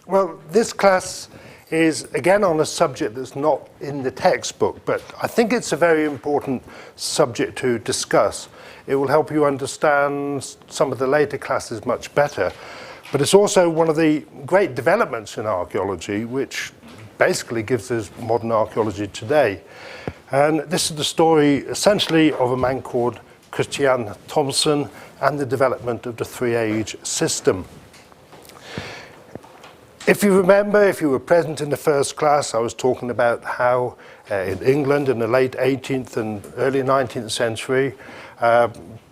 Well, this class is again on a subject that's not in the textbook, but I think it's a very important subject to discuss. It will help you understand some of the later classes much better. But it's also one of the great developments in archaeology, which basically gives us modern archaeology today. And this is the story essentially of a man called Christian Thomsen and the development of the three-age system. If you remember, if you were present in the first class, I was talking about how in England in the late 18th and early 19th century,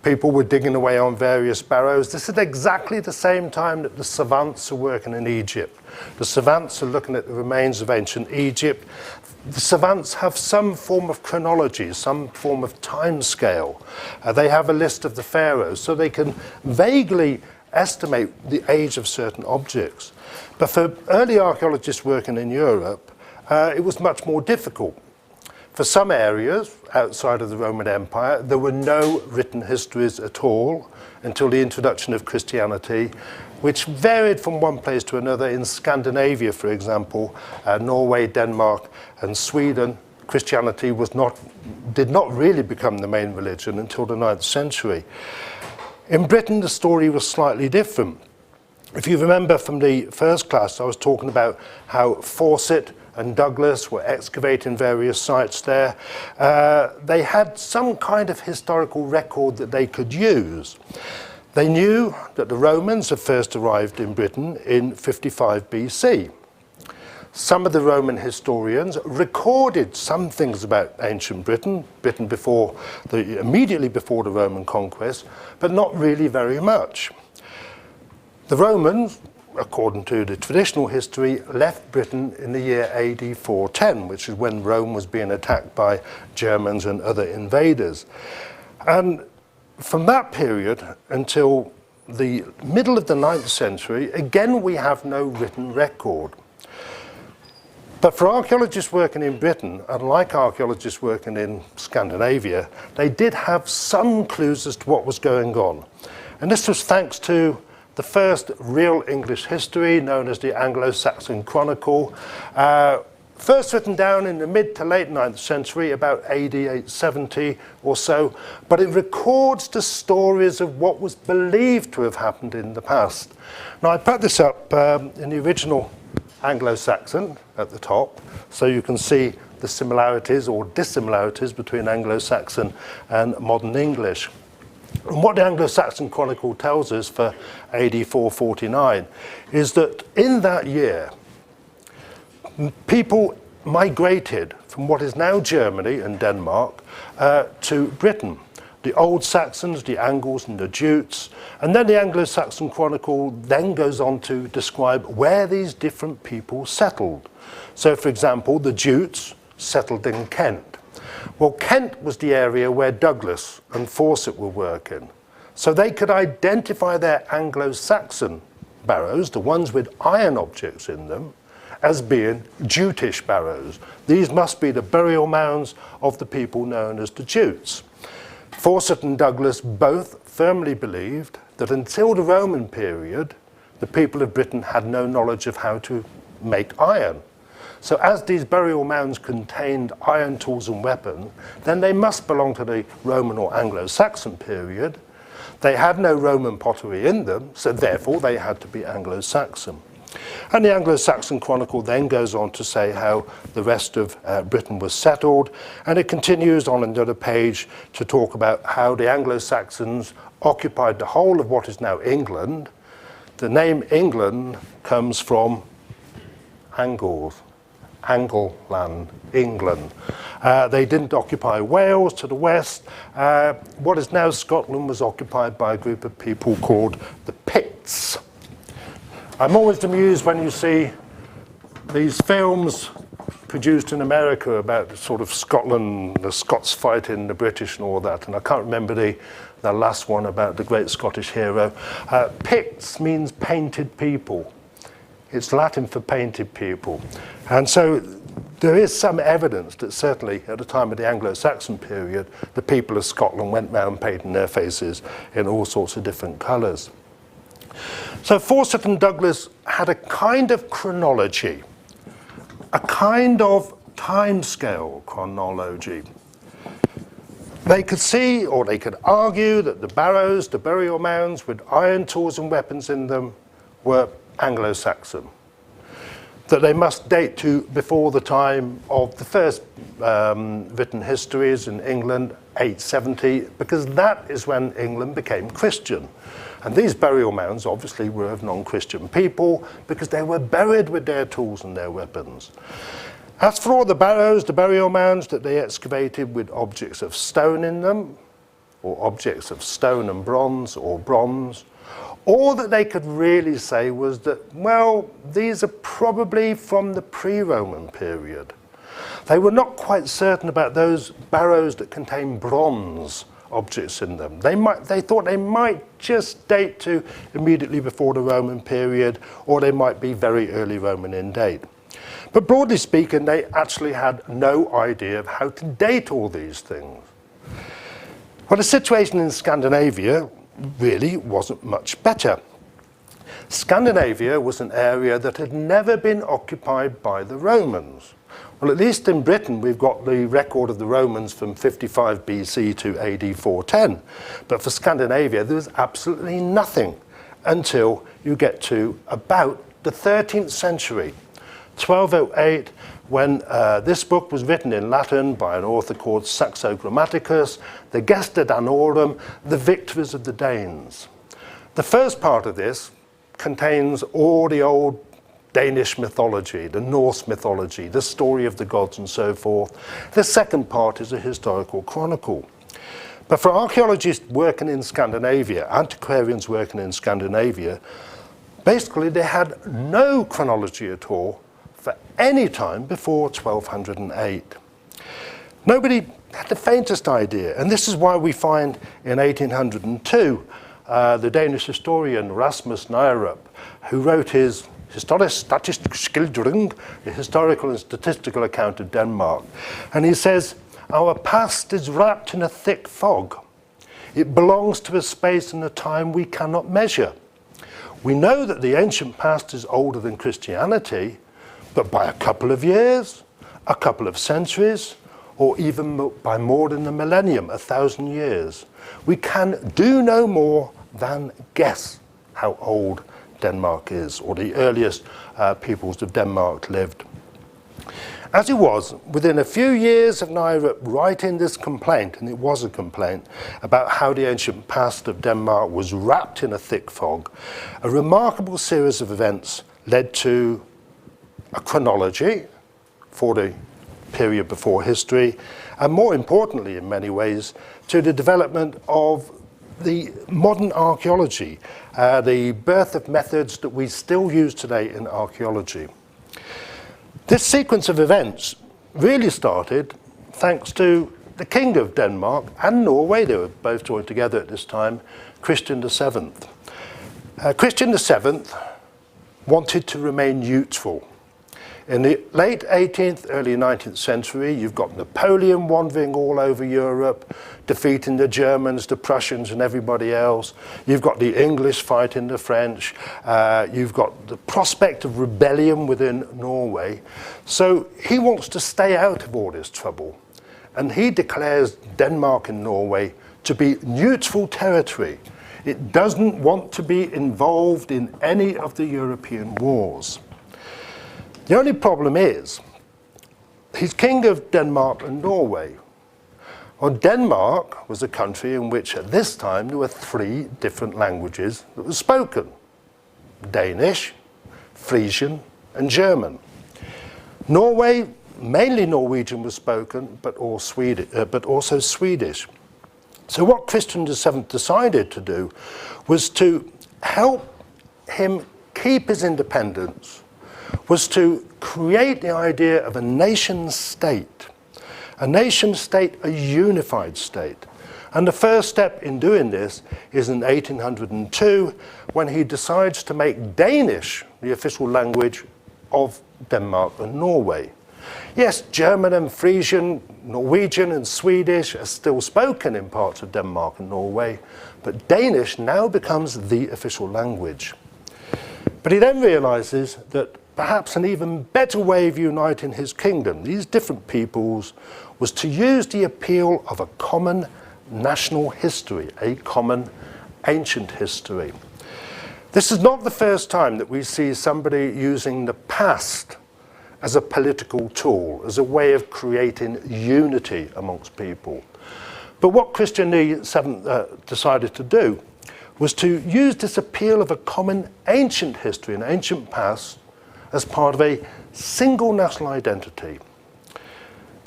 people were digging away on various barrows. This is exactly the same time that the savants are working in Egypt. The savants are looking at the remains of ancient Egypt. The savants have some form of chronology, some form of time scale. They have a list of the pharaohs, so they can vaguely estimate the age of certain objects. But for early archaeologists working in Europe, it was much more difficult. For some areas outside of the Roman Empire, there were no written histories at all until the introduction of Christianity, which varied from one place to another. In Scandinavia, for example, Norway, Denmark, and Sweden, Christianity did not really become the main religion until the 9th century. In Britain, the story was slightly different. If you remember from the first class, I was talking about how Fawcett and Douglas were excavating various sites there. They had some kind of historical record that they could use. They knew that the Romans had first arrived in Britain in 55 BC. Some of the Roman historians recorded some things about ancient Britain immediately before the Roman conquest, but not really very much. The Romans, according to the traditional history, left Britain in the year AD 410, which is when Rome was being attacked by Germans and other invaders. And from that period until the middle of the 9th century, again, we have no written record. But for archaeologists working in Britain, unlike archaeologists working in Scandinavia, they did have some clues as to what was going on. And this was thanks to the first real English history, known as the Anglo-Saxon Chronicle, first written down in the mid to late 9th century, about AD 870 or so, but it records the stories of what was believed to have happened in the past. Now, I put this up in the original Anglo-Saxon at the top, so you can see the similarities or dissimilarities between Anglo-Saxon and modern English. And what the Anglo-Saxon Chronicle tells us for AD 449 is that in that year, people migrated from what is now Germany and Denmark to Britain. The Old Saxons, the Angles and the Jutes, and then the Anglo-Saxon Chronicle then goes on to describe where these different people settled. So, for example, the Jutes settled in Kent. Well, Kent was the area where Douglas and Fawcett were working. So they could identify their Anglo-Saxon barrows, the ones with iron objects in them, as being Jutish barrows. These must be the burial mounds of the people known as the Jutes. Fawcett and Douglas both firmly believed that until the Roman period, the people of Britain had no knowledge of how to make iron. So as these burial mounds contained iron tools and weapons, then they must belong to the Roman or Anglo-Saxon period. They had no Roman pottery in them, so therefore they had to be Anglo-Saxon. And the Anglo-Saxon Chronicle then goes on to say how the rest of Britain was settled, and it continues on another page to talk about how the Anglo-Saxons occupied the whole of what is now England. The name England comes from Angles. Angleland, England. They didn't occupy Wales to the west. What is now Scotland was occupied by a group of people called the Picts. I'm always amused when you see these films produced in America about sort of Scotland, the Scots fighting the British and all that, and I can't remember the last one about the great Scottish hero. Picts means painted people. It's Latin for painted people. And so there is some evidence that certainly at the time of the Anglo-Saxon period, the people of Scotland went round painting their faces in all sorts of different colours. So Fawcett and Douglas had a kind of chronology, a kind of timescale chronology. They could see, or they could argue, that the barrows, the burial mounds with iron tools and weapons in them were Anglo-Saxon, that they must date to before the time of the first written histories in England, 870, because that is when England became Christian. And these burial mounds obviously were of non-Christian people because they were buried with their tools and their weapons. As for all the barrows, the burial mounds that they excavated with objects of stone in them, or objects of stone and bronze, or bronze, all that they could really say was that, well, these are probably from the pre-Roman period. They were not quite certain about those barrows that contain bronze objects in them. They thought they might just date to immediately before the Roman period, or they might be very early Roman in date. But broadly speaking, they actually had no idea of how to date all these things. Well, the situation in Scandinavia really wasn't much better. Scandinavia was an area that had never been occupied by the Romans. Well, at least in Britain, we've got the record of the Romans from 55 BC to AD 410. But for Scandinavia, there was absolutely nothing until you get to about the 13th century, 1208, when this book was written in Latin by an author called Saxo Grammaticus, the Gesta Danorum, the victories of the Danes. The first part of this contains all the old Danish mythology, the Norse mythology, the story of the gods and so forth. The second part is a historical chronicle. But for archaeologists working in Scandinavia, antiquarians working in Scandinavia, basically they had no chronology at all for any time before 1208. Nobody had the faintest idea, and this is why we find in 1802 the Danish historian Rasmus Nyerup, who wrote his Historisk-statistisk skildring, a historical and statistical account of Denmark. And he says, our past is wrapped in a thick fog. It belongs to a space and a time we cannot measure. We know that the ancient past is older than Christianity, but by a couple of years, a couple of centuries, or even by more than a millennium, 1,000 years. We can do no more than guess how old Denmark is, or the earliest peoples of Denmark lived. As it was, within a few years of Nyerup writing this complaint, and it was a complaint, about how the ancient past of Denmark was wrapped in a thick fog, a remarkable series of events led to a chronology for the period before history, and more importantly in many ways, to the development of the modern archaeology, the birth of methods that we still use today in archaeology. This sequence of events really started thanks to the King of Denmark and Norway. They were both joined together at this time, Christian VII. Christian VII wanted to remain neutral. In the late 18th, early 19th century, you've got Napoleon wandering all over Europe, defeating the Germans, the Prussians, and everybody else. You've got the English fighting the French. You've got the prospect of rebellion within Norway. So he wants to stay out of all this trouble. And he declares Denmark and Norway to be neutral territory. It doesn't want to be involved in any of the European wars. The only problem is, he's king of Denmark and Norway. Well, Denmark was a country in which at this time there were 3 different languages that were spoken: Danish, Frisian, and German. Norway, mainly Norwegian was spoken, but also Swedish. So what Christian VII decided to do was to help him keep his independence, was to create the idea of a nation state, a unified state. And the first step in doing this is in 1802, when he decides to make Danish the official language of Denmark and Norway. Yes, German and Frisian, Norwegian and Swedish are still spoken in parts of Denmark and Norway, but Danish now becomes the official language. But he then realizes that perhaps an even better way of uniting his kingdom, these different peoples, was to use the appeal of a common national history, a common ancient history. This is not the first time that we see somebody using the past as a political tool, as a way of creating unity amongst people. But what Christian Lee decided to do was to use this appeal of a common ancient history, an ancient past, as part of a single national identity.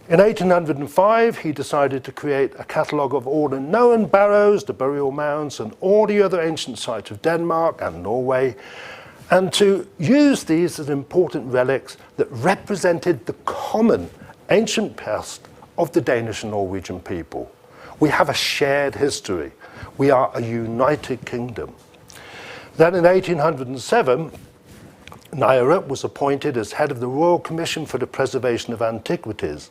In 1805, he decided to create a catalogue of all the known barrows, the burial mounds, and all the other ancient sites of Denmark and Norway, and to use these as important relics that represented the common ancient past of the Danish and Norwegian people. We have a shared history. We are a united kingdom. Then in 1807, Nyrup was appointed as head of the Royal Commission for the Preservation of Antiquities,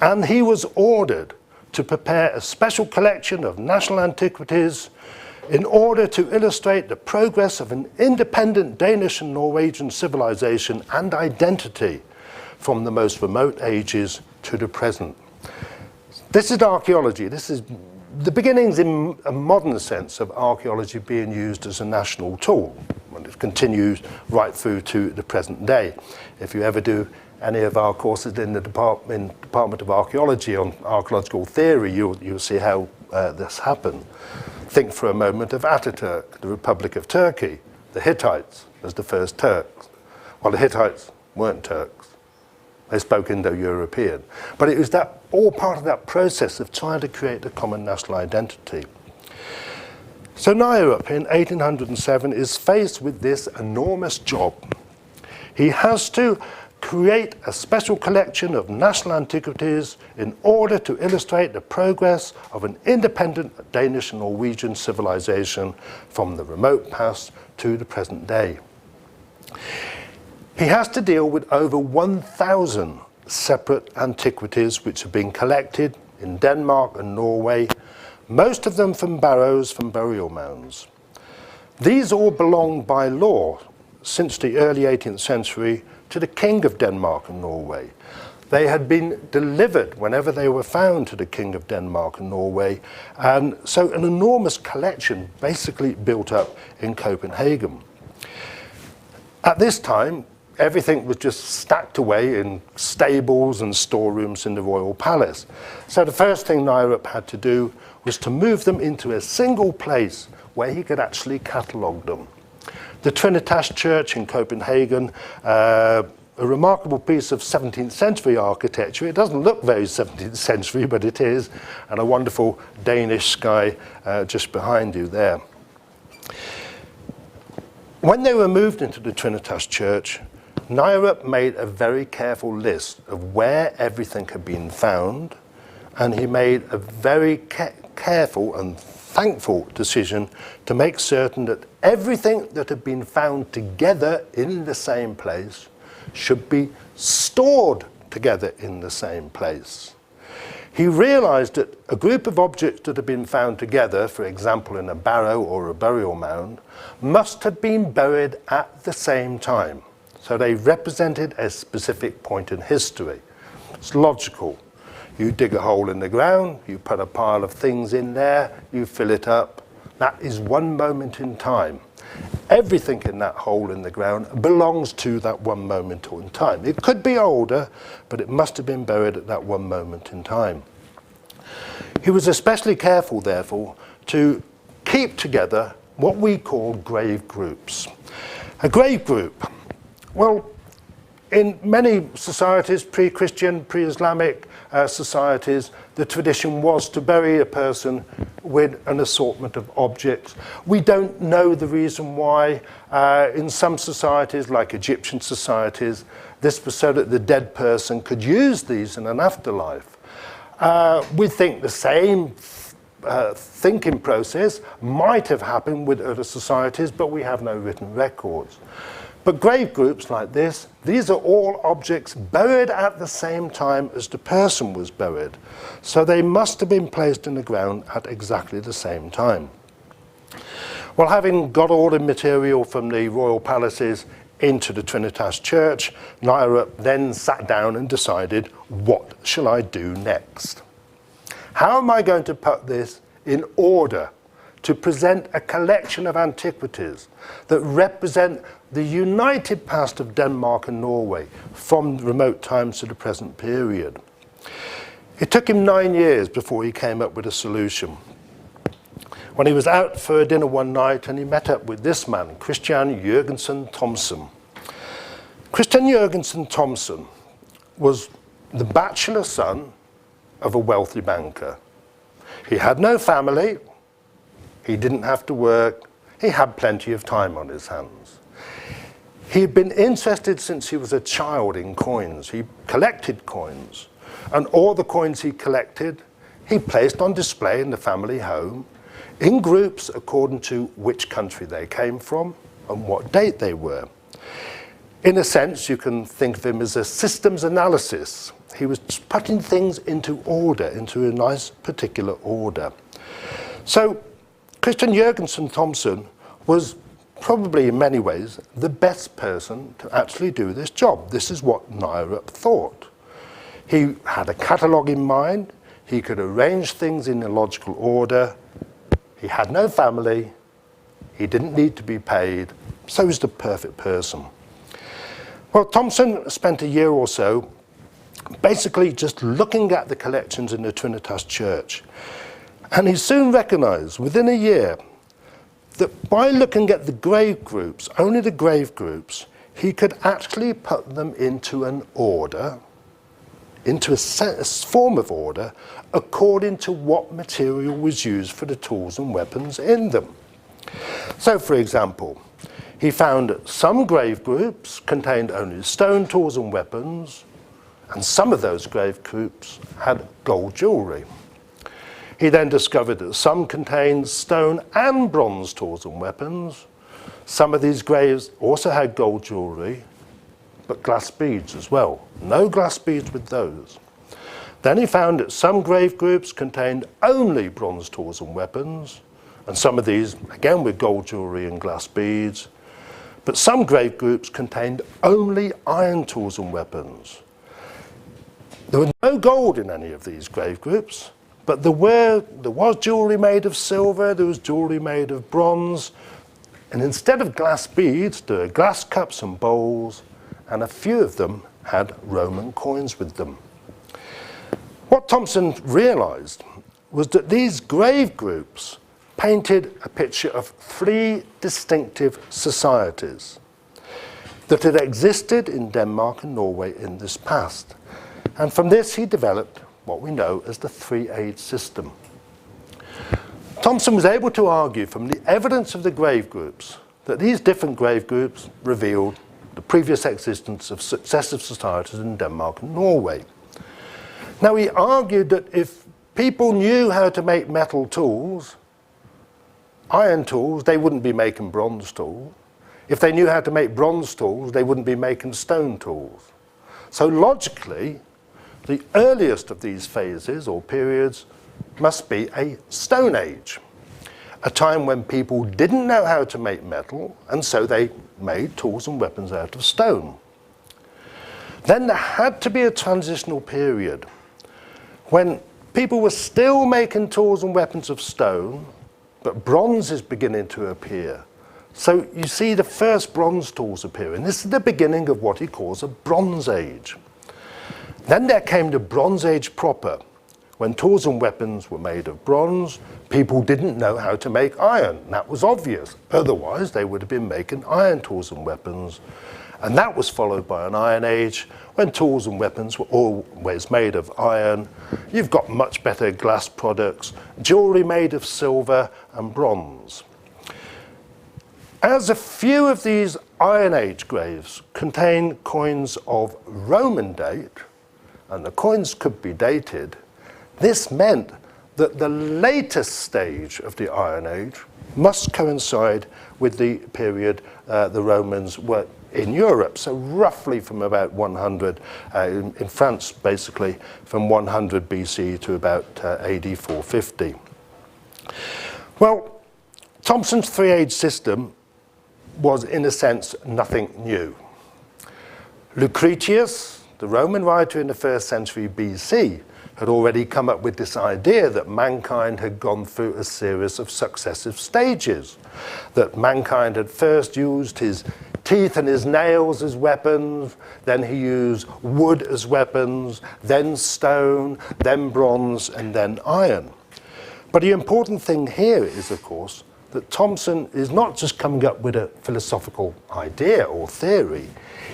and he was ordered to prepare a special collection of national antiquities in order to illustrate the progress of an independent Danish and Norwegian civilization and identity from the most remote ages to the present. This is archaeology. This is the beginnings in a modern sense of archaeology being used as a national tool. And it continues right through to the present day. If you ever do any of our courses in the Department of Archaeology on archaeological theory, you'll see how this happened. Think for a moment of Ataturk, the Republic of Turkey, the Hittites as the first Turks. Well, the Hittites weren't Turks. They spoke Indo-European. But it was that all part of that process of trying to create a common national identity. So Nyrup in 1807 is faced with this enormous job. He has to create a special collection of national antiquities in order to illustrate the progress of an independent Danish and Norwegian civilization from the remote past to the present day. He has to deal with over 1,000 separate antiquities which have been collected in Denmark and Norway, most of them from barrows, from burial mounds. These all belong by law since the early 18th century to the King of Denmark and Norway. They had been delivered whenever they were found to the King of Denmark and Norway, and so an enormous collection basically built up in Copenhagen. At this time, everything was just stacked away in stables and storerooms in the royal palace. So the first thing Nyrup had to do was to move them into a single place where he could actually catalogue them. The Trinitas Church in Copenhagen, a remarkable piece of 17th century architecture. It doesn't look very 17th century, but it is, and a wonderful Danish sky just behind you there. When they were moved into the Trinitas Church, Nyrup made a very careful list of where everything had been found, and he made a very careful and thankful decision to make certain that everything that had been found together in the same place should be stored together in the same place. He realized that a group of objects that had been found together, for example in a barrow or a burial mound, must have been buried at the same time. So they represented a specific point in history. It's logical. You dig a hole in the ground, you put a pile of things in there, you fill it up. That is one moment in time. Everything in that hole in the ground belongs to that one moment in time. It could be older, but it must have been buried at that one moment in time. He was especially careful, therefore, to keep together what we call grave groups. A grave group, well, in many societies, pre-Christian, pre-Islamic societies, the tradition was to bury a person with an assortment of objects. We don't know the reason why. In some societies, like Egyptian societies, this was so that the dead person could use these in an afterlife. We think the same thinking process might have happened with other societies, but we have no written records. But grave groups like this, these are all objects buried at the same time as the person was buried. So they must have been placed in the ground at exactly the same time. Well, having got all the material from the royal palaces into the Trinitas Church, Naira then sat down and decided, what shall I do next? How am I going to put this in order to present a collection of antiquities that represent the united past of Denmark and Norway from remote times to the present period? It took him 9 years before he came up with a solution. When he was out for a dinner one night and he met up with this man, Christian Jørgensen Thomsen. Christian Jørgensen Thomsen was the bachelor son of a wealthy banker. He had no family, he didn't have to work, he had plenty of time on his hands. He had been interested since he was a child in coins. He collected coins, and all the coins he collected, he placed on display in the family home, in groups according to which country they came from and what date they were. In a sense, you can think of him as a systems analysis. He was putting things into order, into a nice particular order. So Christian Jørgensen Thomsen was probably in many ways the best person to actually do this job. This is what Naira thought. He had a catalogue in mind, he could arrange things in a logical order, he had no family, he didn't need to be paid, so he's the perfect person. Well, Thomsen spent a year or so basically just looking at the collections in the Trinitas Church. And he soon recognized within a year that by looking at the grave groups, only the grave groups, he could actually put them into an order, into a form of order, according to what material was used for the tools and weapons in them. So, for example, he found that some grave groups contained only stone tools and weapons, and some of those grave groups had gold jewellery. He then discovered that some contained stone and bronze tools and weapons. Some of these graves also had gold jewellery, but glass beads as well. No glass beads with those. Then he found that some grave groups contained only bronze tools and weapons, and some of these, again with gold jewellery and glass beads. But some grave groups contained only iron tools and weapons. There was no gold in any of these grave groups, but there was jewellery made of silver, there was jewellery made of bronze, and instead of glass beads, there were glass cups and bowls, and a few of them had Roman coins with them. What Thomsen realised was that these grave groups painted a picture of 3 distinctive societies that had existed in Denmark and Norway in this past. And from this he developed what we know as the 3-age system. Thomsen was able to argue from the evidence of the grave groups that these different grave groups revealed the previous existence of successive societies in Denmark and Norway. Now, he argued that if people knew how to make metal tools, iron tools, they wouldn't be making bronze tools. If they knew how to make bronze tools, they wouldn't be making stone tools. So logically, the earliest of these phases or periods must be a Stone Age, a time when people didn't know how to make metal, and so they made tools and weapons out of stone. Then there had to be a transitional period when people were still making tools and weapons of stone, but bronze is beginning to appear. So you see the first bronze tools appearing. This is the beginning of what he calls a Bronze Age. Then there came the Bronze Age proper, when tools and weapons were made of bronze. People didn't know how to make iron. That was obvious. Otherwise, they would have been making iron tools and weapons. And that was followed by an Iron Age, when tools and weapons were always made of iron. You've got much better glass products, jewellery made of silver and bronze. As a few of these Iron Age graves contain coins of Roman date, and the coins could be dated, this meant that the latest stage of the Iron Age must coincide with the period the Romans were in Europe, so roughly from about 100, in France basically, from 100 BC to about AD 450. Well, Thomson's three-age system was, in a sense, nothing new. Lucretius, the Roman writer in the 1st century BC, had already come up with this idea that mankind had gone through a series of successive stages, that mankind had first used his teeth and his nails as weapons, then he used wood as weapons, then stone, then bronze, and then iron. But the important thing here is, of course, that Thomson is not just coming up with a philosophical idea or theory,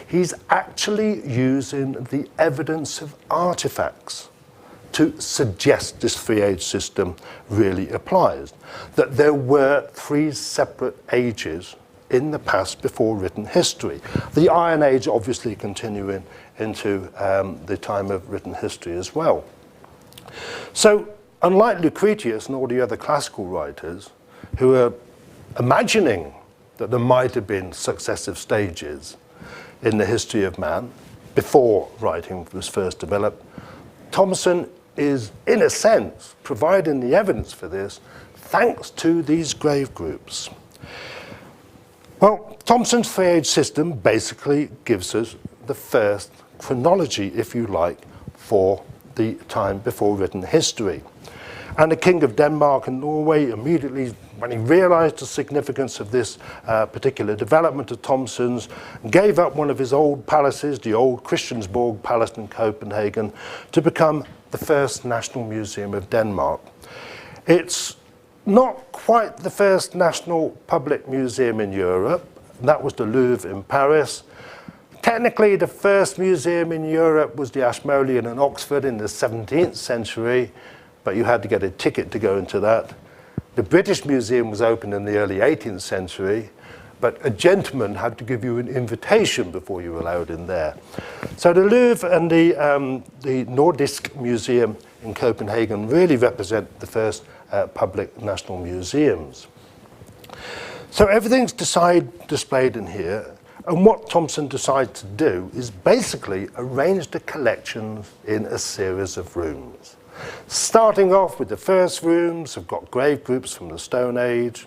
he's actually using the evidence of artifacts to suggest this three-age system really applies. That there were three separate ages in the past before written history. The Iron Age obviously continuing into the time of written history as well. So, unlike Lucretius and all the other classical writers who are imagining that there might have been successive stages in the history of man before writing was first developed, Thomson is, in a sense, providing the evidence for this thanks to these grave groups. Well, Thomson's three-age system basically gives us the first chronology, if you like, for the time before written history. And the King of Denmark and Norway immediately, when he realized the significance of this particular development of Thomson's, gave up one of his old palaces, the old Christiansborg Palace in Copenhagen, to become the first national museum of Denmark. It's not quite the first national public museum in Europe. That was the Louvre in Paris. Technically, the first museum in Europe was the Ashmolean in Oxford in the 17th century, but you had to get a ticket to go into that. The British Museum was opened in the early 18th century, but a gentleman had to give you an invitation before you were allowed in there. So the Louvre and the Nordisk Museum in Copenhagen really represent the first public national museums. So everything's displayed in here, and what Thomson decided to do is basically arrange the collections in a series of rooms. Starting off with the first rooms, have got grave groups from the Stone Age,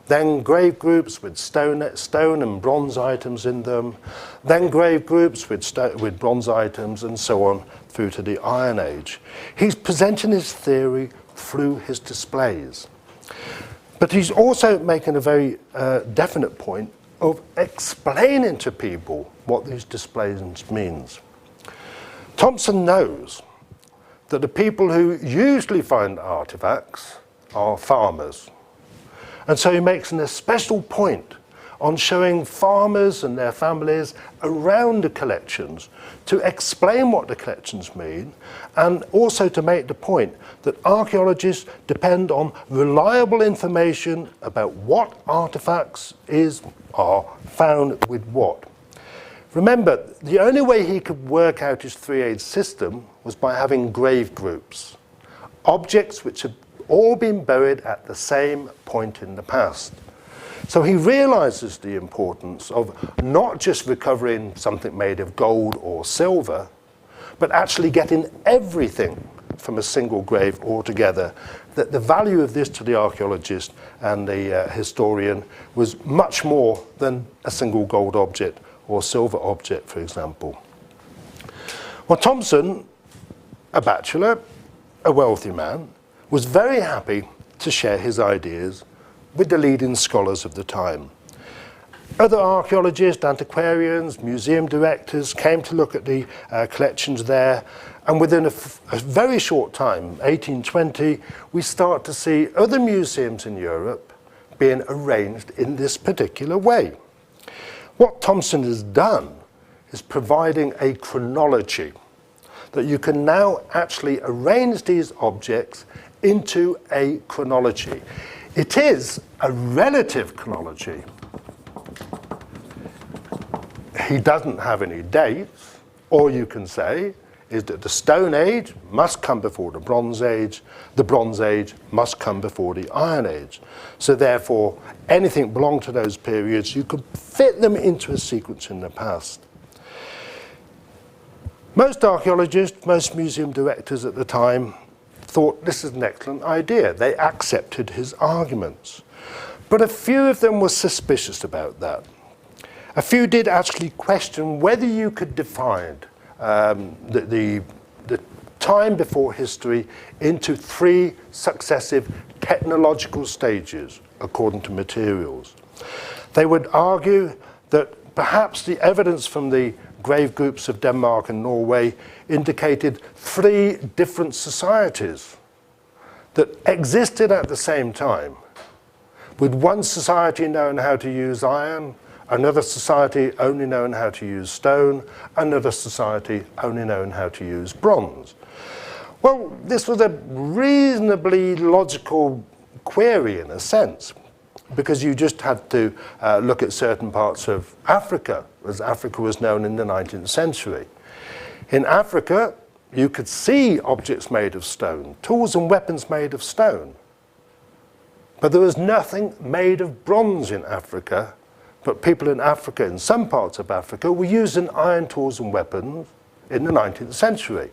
then grave groups with stone and bronze items in them, then grave groups with bronze items, and so on through to the Iron Age. He's presenting his theory through his displays. But he's also making a very definite point of explaining to people what these displays means. Thomson knows that the people who usually find artifacts are farmers. And so he makes an especial point on showing farmers and their families around the collections to explain what the collections mean, and also to make the point that archaeologists depend on reliable information about what artifacts are found with what. Remember, the only way he could work out his three-age system was by having grave groups, objects which had all been buried at the same point in the past. So he realizes the importance of not just recovering something made of gold or silver, but actually getting everything from a single grave altogether. That the value of this to the archaeologist and the historian was much more than a single gold object or silver object, for example. Well, Thomson, a bachelor, a wealthy man, was very happy to share his ideas with the leading scholars of the time. Other archaeologists, antiquarians, museum directors came to look at the collections there, and within a very short time, 1820, we start to see other museums in Europe being arranged in this particular way. What Thomson has done is providing a chronology that you can now actually arrange these objects into a chronology. It is a relative chronology. He doesn't have any dates, or you can say is that the Stone Age must come before the Bronze Age must come before the Iron Age. So therefore, anything belonging to those periods, you could fit them into a sequence in the past. Most archaeologists, most museum directors at the time thought this is an excellent idea. They accepted his arguments. But a few of them were suspicious about that. A few did actually question whether you could define the time before history into 3 successive technological stages according to materials. They would argue that perhaps the evidence from the grave groups of Denmark and Norway indicated 3 different societies that existed at the same time, with one society knowing how to use iron, another society only knowing how to use stone, another society only knowing how to use bronze. Well, this was a reasonably logical query in a sense, because you just had to look at certain parts of Africa, as Africa was known in the 19th century. In Africa, you could see objects made of stone, tools and weapons made of stone. But there was nothing made of bronze in Africa, but people in Africa, in some parts of Africa, were using iron tools and weapons in the 19th century.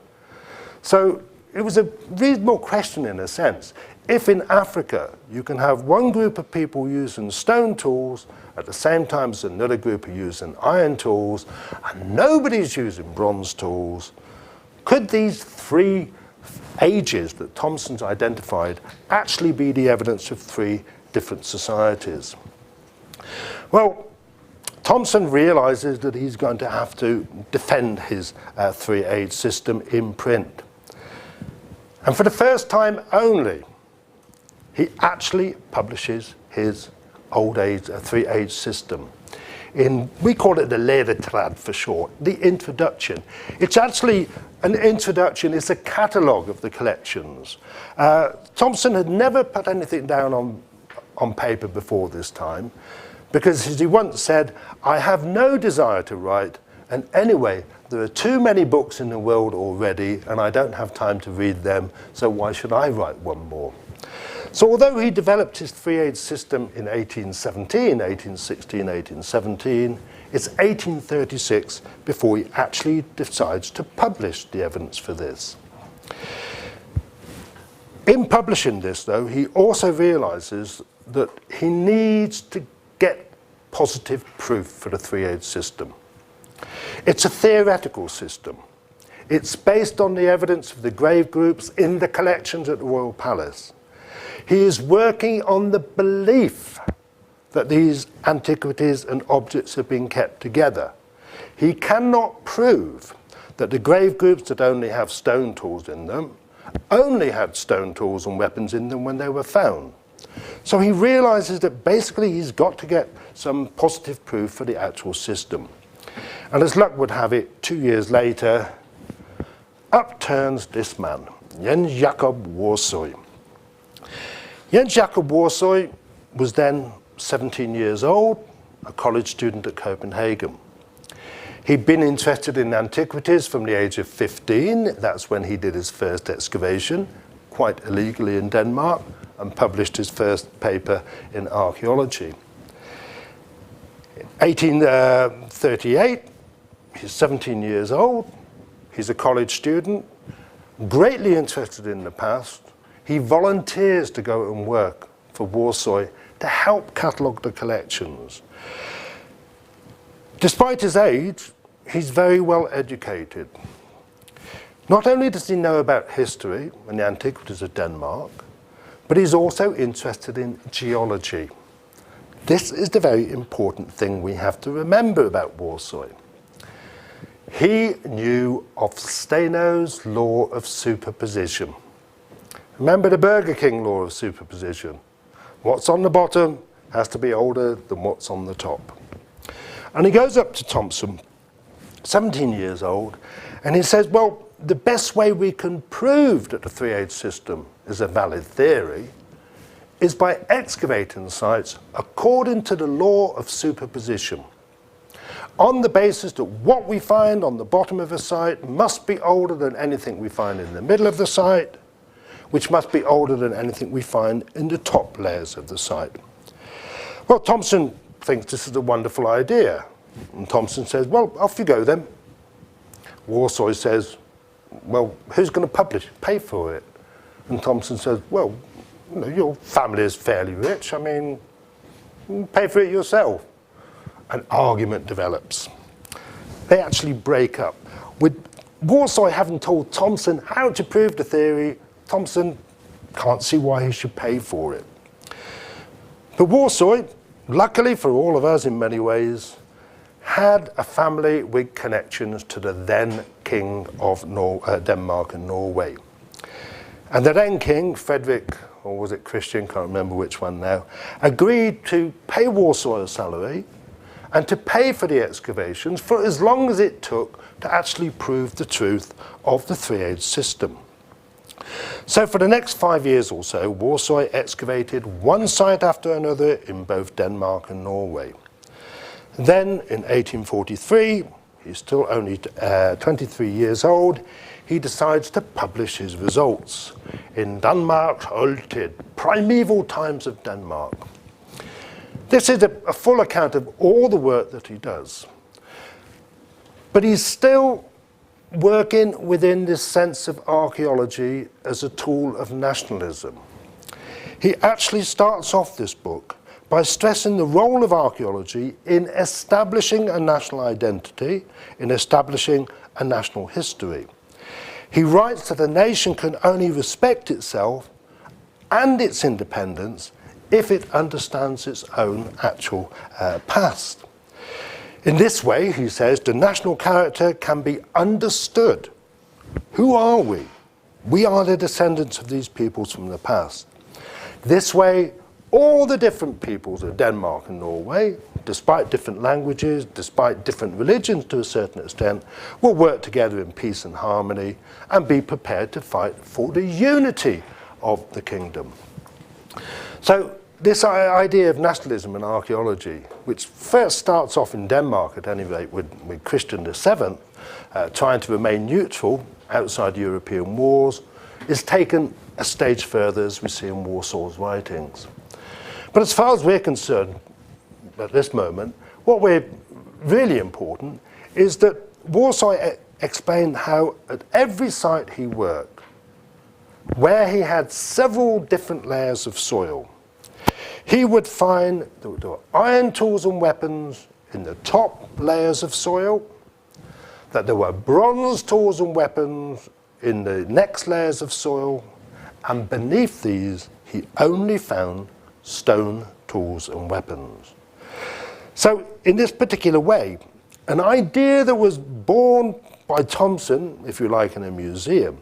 So it was a reasonable question in a sense. If in Africa you can have one group of people using stone tools at the same time as another group are using iron tools, and nobody's using bronze tools, could these 3 ages that Thomson's identified actually be the evidence of 3 different societies? Well, Thomson realizes that he's going to have to defend his 3-age system in print. And for the first time only, he actually publishes his old age, 3-age system. We call it the Ledetrad for short, the introduction. It's actually an introduction, it's a catalogue of the collections. Thomson had never put anything down on paper before this time, because as he once said, I have no desire to write, and anyway, there are too many books in the world already, and I don't have time to read them, so why should I write one more? So although he developed his 3-age system in 1817, 1816, 1817, it's 1836 before he actually decides to publish the evidence for this. In publishing this, though, he also realizes that he needs to get positive proof for the 3-age system. It's a theoretical system. It's based on the evidence of the grave groups in the collections at the Royal Palace. He is working on the belief that these antiquities and objects have been kept together. He cannot prove that the grave groups that only have stone tools in them only had stone tools and weapons in them when they were found. So he realizes that basically he's got to get some positive proof for the actual system. And as luck would have it, 2 years later, up turns this man, Jens Jacob Warsoy. Jens Jacob Warsoy was then 17 years old, a college student at Copenhagen. He'd been interested in antiquities from the age of 15. That's when he did his first excavation, quite illegally in Denmark, and published his first paper in archaeology. In 1838, he's 17 years old. He's a college student, greatly interested in the past. He volunteers to go and work for Warsoy to help catalogue the collections. Despite his age, he's very well educated. Not only does he know about history and the antiquities of Denmark, but he's also interested in geology. This is the very important thing we have to remember about Warsoy. He knew of Steno's law of superposition. Remember the Burger King law of superposition? What's on the bottom has to be older than what's on the top. And he goes up to Thomson, 17 years old, and he says, well, the best way we can prove that the 3-age system is a valid theory is by excavating sites according to the law of superposition. on the basis that what we find on the bottom of a site must be older than anything we find in the middle of the site, which must be older than anything we find in the top layers of the site. Well, Thomson thinks this is a wonderful idea. And Thomson says, well, off you go then. Warsaw says, well, who's going to publish, pay for it? And Thomson says, well, you know, your family is fairly rich. I mean, pay for it yourself. An argument develops. They actually break up. With Warsaw having told Thomson how to prove the theory, Thomson can't see why he should pay for it. But Warsaw, luckily for all of us in many ways, had a family with connections to the then king of Denmark and Norway. And the then king, Frederick, or was it Christian, can't remember which one now, agreed to pay Warsaw a salary and to pay for the excavations for as long as it took to actually prove the truth of the three-age system. So for the next 5 years or so, Warsaw excavated one site after another in both Denmark and Norway. Then in 1843, he's still only 23 years old, he decides to publish his results in Danmarks Oldtid, Primeval Times of Denmark. This is a full account of all the work that he does. But he's still working within this sense of archaeology as a tool of nationalism. He actually starts off this book by stressing the role of archaeology in establishing a national identity, in establishing a national history. He writes that a nation can only respect itself and its independence if it understands its own actual past. In this way, he says, the national character can be understood. Who are we? We are the descendants of these peoples from the past. This way, all the different peoples of Denmark and Norway, despite different languages, despite different religions to a certain extent, will work together in peace and harmony and be prepared to fight for the unity of the kingdom. So this idea of nationalism and archaeology, which first starts off in Denmark at any rate with Christian VII, trying to remain neutral outside European wars, is taken a stage further as we see in Warsaw's writings. But as far as we're concerned at this moment, what we're really important is that Warsaw explained how at every site he worked, where he had several different layers of soil, he would find there were iron tools and weapons in the top layers of soil, that there were bronze tools and weapons in the next layers of soil, and beneath these he only found stone tools and weapons. So in this particular way, an idea that was born by Thomson, if you like, in a museum,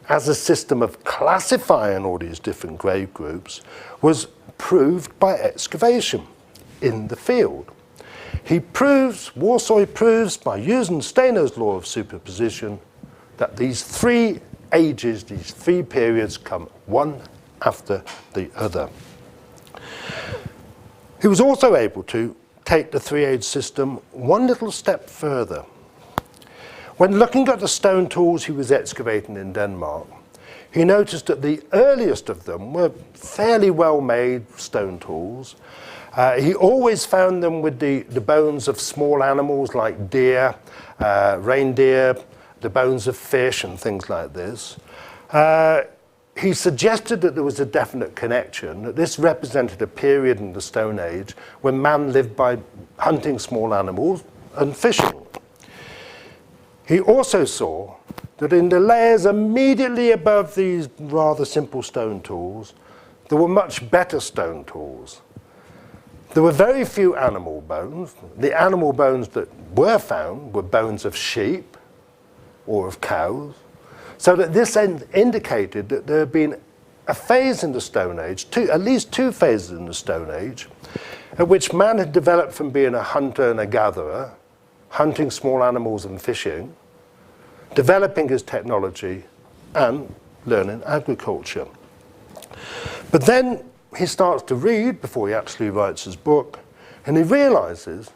as a system of classifying all these different grave groups, was proved by excavation in the field. Warsaw proves by using Steiner's law of superposition that these three ages, these three periods come one after the other. He was also able to take the three-age system one little step further. When looking at the stone tools he was excavating in Denmark, he noticed that the earliest of them were fairly well-made stone tools. He always found them with the bones of small animals like deer, reindeer, the bones of fish and things like this. He suggested that there was a definite connection, that this represented a period in the Stone Age when man lived by hunting small animals and fishing. He also saw that in the layers immediately above these rather simple stone tools, there were much better stone tools. There were very few animal bones. The animal bones that were found were bones of sheep or of cows. So that this indicated that there had been a phase in the Stone Age, at least two phases in the Stone Age, at which man had developed from being a hunter and a gatherer, hunting small animals and fishing, developing his technology and learning agriculture. But then he starts to read before he actually writes his book, and he realizes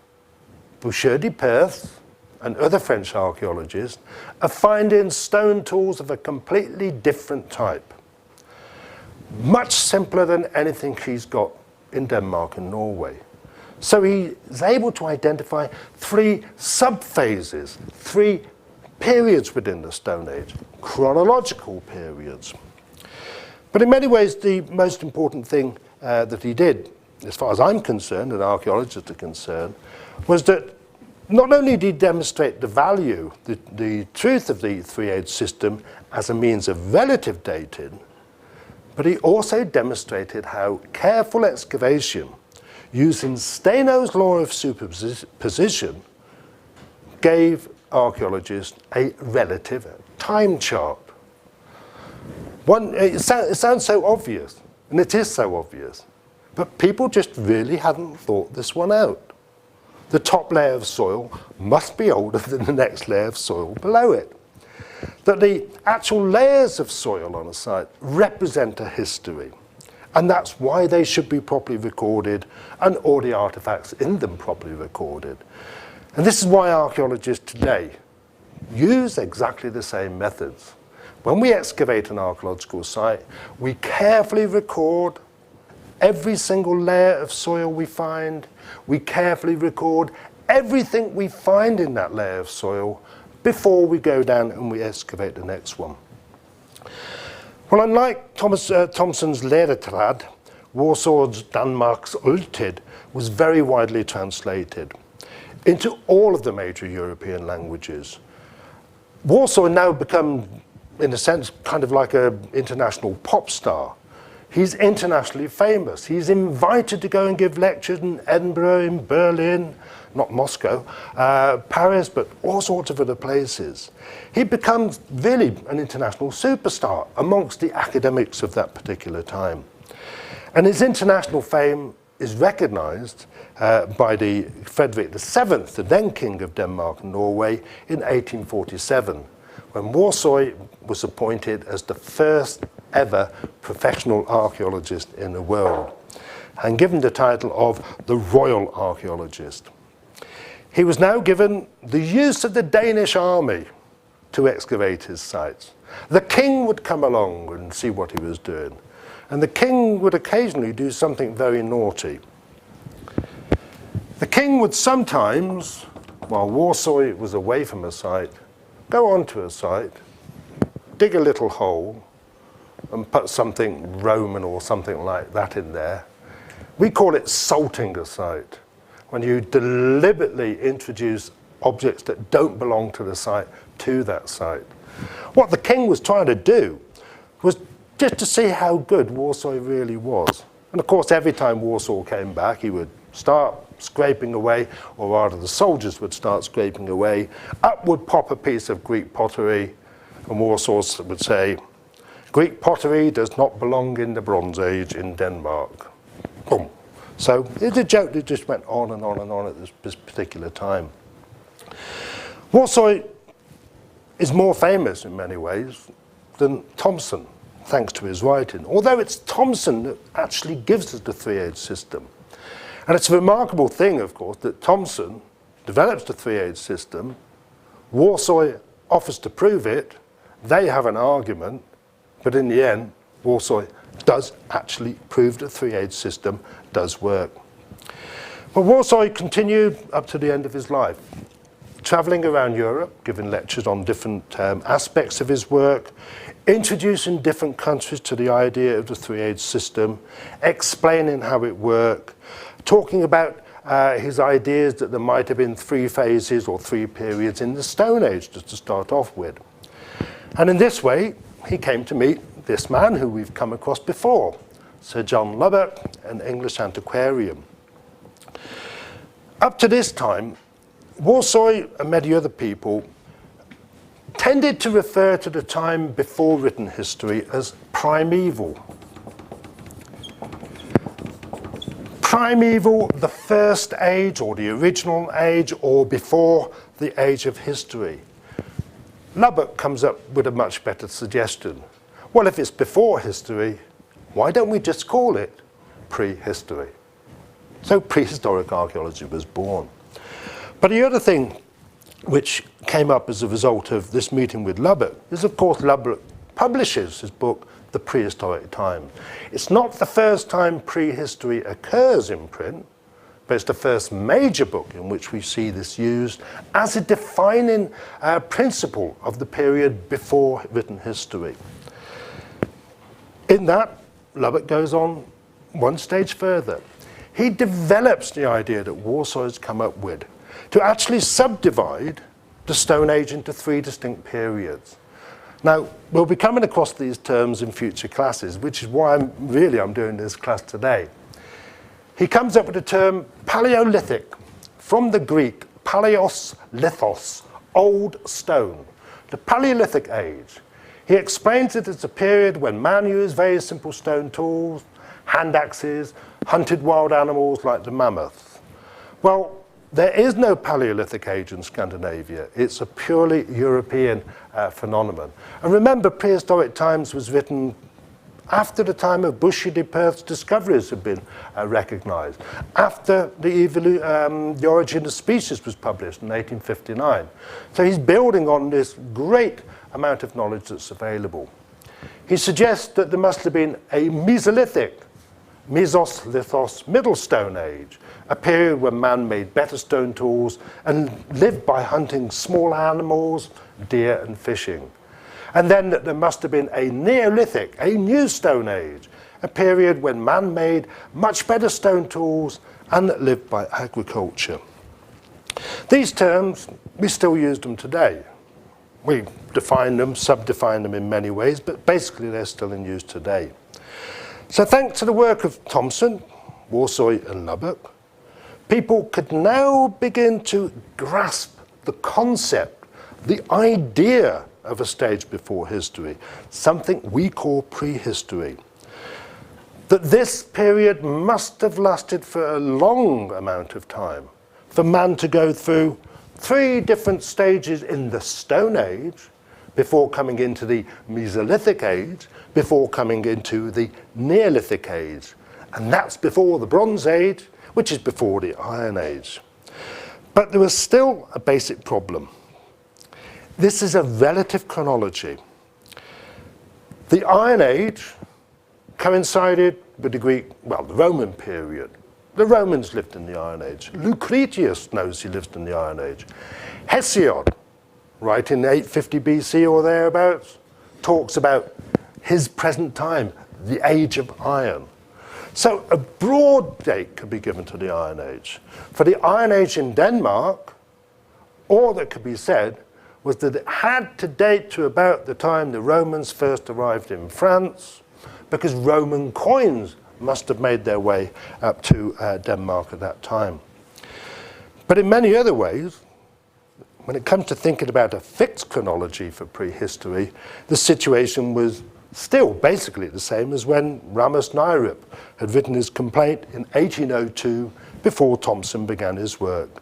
Boucher de Perth and other French archaeologists are finding stone tools of a completely different type. Much simpler than anything he's got in Denmark and Norway. So he is able to identify 3 sub-phases, 3 periods within the Stone Age, chronological periods. But in many ways, the most important thing that he did, as far as I'm concerned and archaeologists are concerned, was that not only did he demonstrate the value, the truth of the three-age system as a means of relative dating, but he also demonstrated how careful excavation using Steno's law of superposition gave archaeologists a relative time chart. It sounds so obvious, and it is so obvious, but people just really hadn't thought this one out. The top layer of soil must be older than the next layer of soil below it. That the actual layers of soil on a site represent a history, and that's why they should be properly recorded and all the artifacts in them properly recorded. And this is why archaeologists today use exactly the same methods. When we excavate an archaeological site, we carefully record every single layer of soil we find. We carefully record everything we find in that layer of soil before we go down and we excavate the next one. Well, unlike Thomson's Læretrad, Warsaw's Danmarks Oldtid was very widely translated into all of the major European languages. Warsaw had now become, in a sense, kind of like an international pop star. He's internationally famous. He's invited to go and give lectures in Edinburgh, in Berlin, not Moscow, Paris, but all sorts of other places. He becomes really an international superstar amongst the academics of that particular time. And his international fame is recognized by the Frederick VII, the then King of Denmark and Norway, in 1847, when Warsaw was appointed as the first ever professional archaeologist in the world, and given the title of the Royal Archaeologist. He was now given the use of the Danish army to excavate his sites. The king would come along and see what he was doing, and the king would occasionally do something very naughty. The king would sometimes, while Warsaw was away from a site, go onto a site, dig a little hole, and put something Roman or something like that in there. We call it salting a site, when you deliberately introduce objects that don't belong to the site to that site. What the king was trying to do was just to see how good Warsaw really was. And of course, every time Warsaw came back, he would start scraping away, or rather the soldiers would start scraping away. Up would pop a piece of Greek pottery, and Warsaw would say, "Greek pottery does not belong in the Bronze Age in Denmark." Boom. So it's a joke that just went on and on and on at this particular time. Warsaw is more famous in many ways than Thomson, thanks to his writing, although it's Thomson that actually gives us the three-age system. And it's a remarkable thing, of course, that Thomson develops the three-age system, Warsaw offers to prove it, they have an argument, but in the end, Warsaw does actually prove the three-age system does work. But Warsaw continued up to the end of his life, traveling around Europe, giving lectures on different aspects of his work, introducing different countries to the idea of the three-age system, explaining how it worked, talking about his ideas that there might have been 3 phases or 3 periods in the Stone Age just to start off with. And in this way, he came to meet this man who we've come across before, Sir John Lubbock, an English antiquarian. Up to this time, Warsaw and many other people tended to refer to the time before written history as primeval. Primeval, the first age, or the original age, or before the age of history. Lubbock comes up with a much better suggestion. Well, if it's before history, why don't we just call it prehistory? So prehistoric archaeology was born. But the other thing which came up as a result of this meeting with Lubbock is, of course, Lubbock publishes his book, The Prehistoric Times. It's not the first time prehistory occurs in print, but it's the first major book in which we see this used as a defining principle of the period before written history. In that, Lubbock goes on one stage further. He develops the idea that Warsaw has come up with to actually subdivide the Stone Age into 3 distinct periods. Now, we'll be coming across these terms in future classes, which is why I'm doing this class today. He comes up with the term Paleolithic, from the Greek paleos lithos, old stone, the Paleolithic age. He explains it as a period when man used very simple stone tools, hand axes, hunted wild animals like the mammoth. Well, there is no Paleolithic age in Scandinavia. It's a purely European phenomenon. And remember, Prehistoric Times was written after the time of Bushy de Perth's discoveries had been recognized, after the Origin of Species was published in 1859. So he's building on this great amount of knowledge that's available. He suggests that there must have been a Mesolithic, Mesos lithos, Middle Stone Age, a period when man made better stone tools and lived by hunting small animals, deer and fishing. And then that there must have been a Neolithic, a New Stone Age, a period when man made much better stone tools and lived by agriculture. These terms, we still use them today. We define them, subdefine them in many ways, but basically they're still in use today. So thanks to the work of Thomson, Warsaw and Lubbock, people could now begin to grasp the concept, the idea of a stage before history, something we call prehistory. That this period must have lasted for a long amount of time, for man to go through 3 different stages in the Stone Age, before coming into the Mesolithic age, before coming into the Neolithic age. And that's before the Bronze Age, which is before the Iron Age. But there was still a basic problem. This is a relative chronology. The Iron Age coincided with the the Roman period. The Romans lived in the Iron Age. Lucretius knows he lived in the Iron Age. Hesiod, right in 850 BC or thereabouts, talks about his present time, the Age of Iron. So a broad date could be given to the Iron Age. For the Iron Age in Denmark, all that could be said was that it had to date to about the time the Romans first arrived in France, because Roman coins must have made their way up to Denmark at that time. But in many other ways, when it comes to thinking about a fixed chronology for prehistory, the situation was still basically the same as when Ramus Nairip had written his complaint in 1802 before Thomson began his work.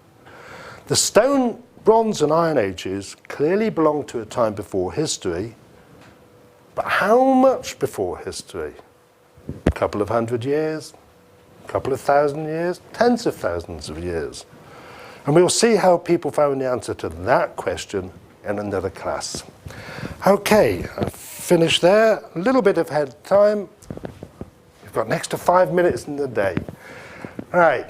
The Stone, Bronze and Iron Ages clearly belong to a time before history, but how much before history? A couple of 100 years, a couple of 1,000 years, tens of thousands of years. And we'll see how people found the answer to that question in another class. Okay, I've finished there. A little bit of head time. We've got an extra 5 minutes in the day. All right.